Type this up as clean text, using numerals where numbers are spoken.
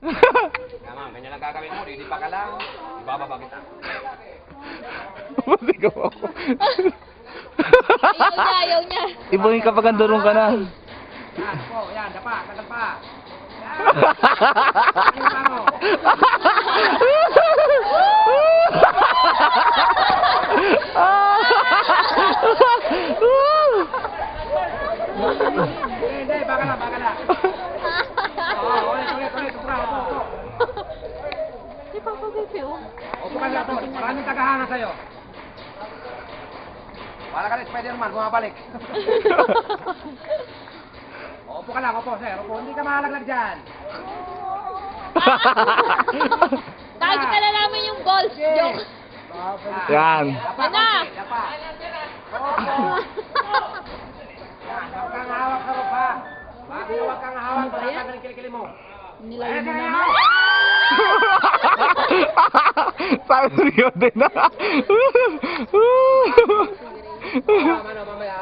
Tama, ganyan lang gagawin mo. Hindi pa ka lang. Ibababa kita. Masigaw ako. Ayaw niya. Ibangin kapag andurong ka na. Yan po, yan. Dapa, tagal pa. Yan. Ano pa mo? Hindi, baka lang, baka lang. Oo, ulit. Upo. Si Papa Pepe, oh. Upo ka lang, Tol. Maraming tagahanga sa'yo. Para ka rin, Spider-Man, bumabalik. Upo ka lang, upo, sir. Upo, hindi ka mahalaglag dyan. Kahit ka na namin yung balls, joke. Yan. Dapa, Ano? dapa. Opo. Yan, huwag kang hawak sa ropa. Bakit huwag kang hawak? Baka ka kilikili mo. Nilayo mo Ayan, naman. Sabi ko din na. Mamaya,